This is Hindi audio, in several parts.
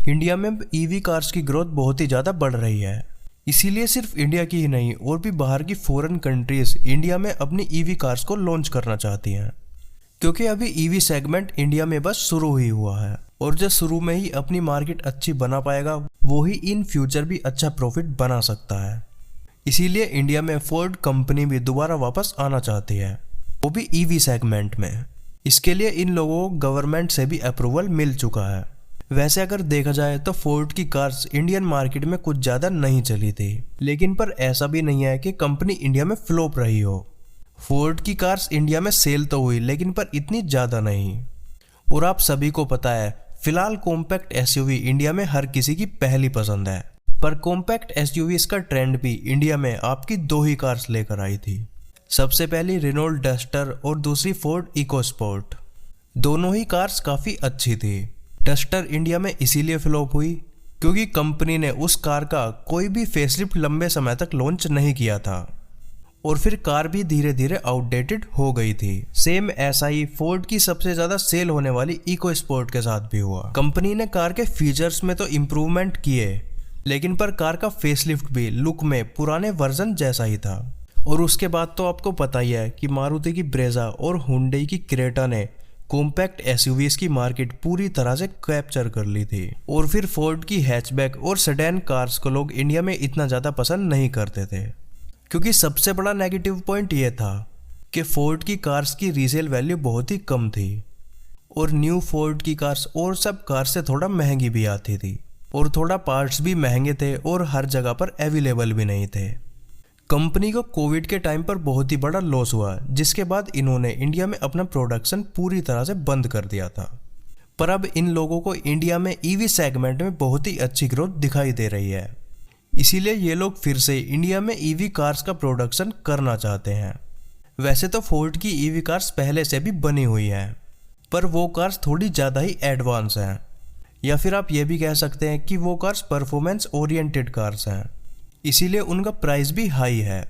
इंडिया में ईवी कार्स की ग्रोथ बहुत ही ज़्यादा बढ़ रही है। इसीलिए सिर्फ इंडिया की ही नहीं और भी बाहर की फॉरेन कंट्रीज इंडिया में अपनी ईवी कार्स को लॉन्च करना चाहती हैं, क्योंकि अभी ईवी सेगमेंट इंडिया में बस शुरू ही हुआ है और जो शुरू में ही अपनी मार्केट अच्छी बना पाएगा वो ही इन फ्यूचर भी अच्छा प्रॉफिट बना सकता है। इसीलिए इंडिया में फोर्ड कंपनी भी दोबारा वापस आना चाहती है, वो भी ईवी सेगमेंट में। इसके लिए इन लोगों को गवर्नमेंट से भी अप्रूवल मिल चुका है। वैसे अगर देखा जाए तो फोर्ड की कार्स इंडियन मार्केट में कुछ ज़्यादा नहीं चली थी, लेकिन पर ऐसा भी नहीं है कि कंपनी इंडिया में फ्लॉप रही हो। फोर्ड की कार्स इंडिया में सेल तो हुई, लेकिन पर इतनी ज़्यादा नहीं। और आप सभी को पता है फिलहाल कॉम्पैक्ट एसयूवी इंडिया में हर किसी की पहली पसंद है, पर कॉम्पैक्ट एसयूवी का ट्रेंड भी इंडिया में आपकी दो ही कार्स लेकर आई थी। सबसे पहली रेनॉल्ट डस्टर और दूसरी फोर्ड इकोस्पोर्ट। दोनों ही कार्स काफ़ी अच्छी थी। डस्टर इंडिया में इसीलिए फ्लॉप हुई क्योंकि कंपनी ने उस कार का कोई भी फेसलिफ्ट लंबे समय तक लॉन्च नहीं किया था और फिर कार भी धीरे धीरे आउटडेटेड हो गई थी। सेम ऐसा ही फोर्ड की सबसे ज्यादा सेल होने वाली इको स्पोर्ट के साथ भी हुआ। कंपनी ने कार के फीचर्स में तो इम्प्रूवमेंट किए, लेकिन पर कार का फेसलिफ्ट भी लुक में पुराने वर्जन जैसा ही था। और उसके बाद तो आपको पता ही है कि मारुति की ब्रेजा और हुंडई की क्रेटा ने कॉम्पैक्ट एसयूवीज की मार्केट पूरी तरह से कैप्चर कर ली थी। और फिर फोर्ड की हैचबैक और सेडान कार्स को लोग इंडिया में इतना ज़्यादा पसंद नहीं करते थे, क्योंकि सबसे बड़ा नेगेटिव पॉइंट ये था कि फोर्ड की कार्स की रीसेल वैल्यू बहुत ही कम थी और न्यू फोर्ड की कार्स और सब कार्स से थोड़ा महंगी भी आती थी और थोड़ा पार्ट्स भी महंगे थे और हर जगह पर अवेलेबल भी नहीं थे। कंपनी को कोविड के टाइम पर बहुत ही बड़ा लॉस हुआ, जिसके बाद इन्होंने इंडिया में अपना प्रोडक्शन पूरी तरह से बंद कर दिया था। पर अब इन लोगों को इंडिया में ईवी सेगमेंट में बहुत ही अच्छी ग्रोथ दिखाई दे रही है, इसीलिए ये लोग फिर से इंडिया में ईवी कार्स का प्रोडक्शन करना चाहते हैं। वैसे तो फोर्ड की ईवी कार्स पहले से भी बनी हुई हैं, पर वो कार्स थोड़ी ज़्यादा ही एडवांस हैं, या फिर आप ये भी कह सकते हैं कि वो कार्स परफॉर्मेंस ओरिएंटेड कार्स हैं, इसीलिए उनका प्राइस भी हाई है।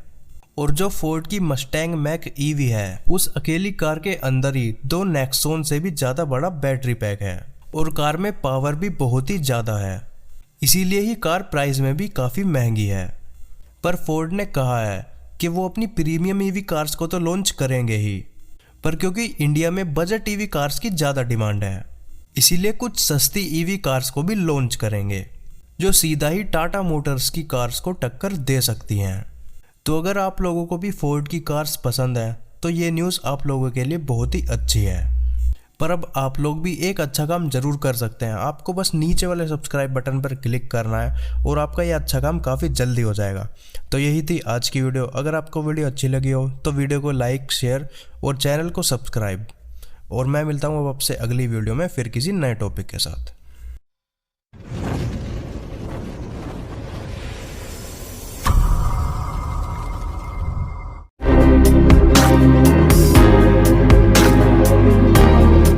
और जो फोर्ड की मस्टैंग मैक ईवी है, उस अकेली कार के अंदर ही 2 नेक्सॉन से भी ज़्यादा बड़ा बैटरी पैक है और कार में पावर भी बहुत ही ज़्यादा है, इसीलिए ही कार प्राइस में भी काफ़ी महंगी है। पर फोर्ड ने कहा है कि वो अपनी प्रीमियम ईवी कार्स को तो लॉन्च करेंगे ही, पर क्योंकि इंडिया में बजट ईवी कार्स की ज़्यादा डिमांड है, इसीलिए कुछ सस्ती ईवी कार्स को भी लॉन्च करेंगे जो सीधा ही टाटा मोटर्स की कार्स को टक्कर दे सकती हैं। तो अगर आप लोगों को भी फोर्ड की कार्स पसंद है तो ये न्यूज़ आप लोगों के लिए बहुत ही अच्छी है। पर अब आप लोग भी एक अच्छा काम जरूर कर सकते हैं। आपको बस नीचे वाले सब्सक्राइब बटन पर क्लिक करना है और आपका ये अच्छा काम काफ़ी जल्दी हो जाएगा। तो यही थी आज की वीडियो। अगर आपको वीडियो अच्छी लगी हो तो वीडियो को लाइक, शेयर और चैनल को सब्सक्राइब। और मैं मिलता हूँ अब आपसे अगली वीडियो में फिर किसी नए टॉपिक के साथ।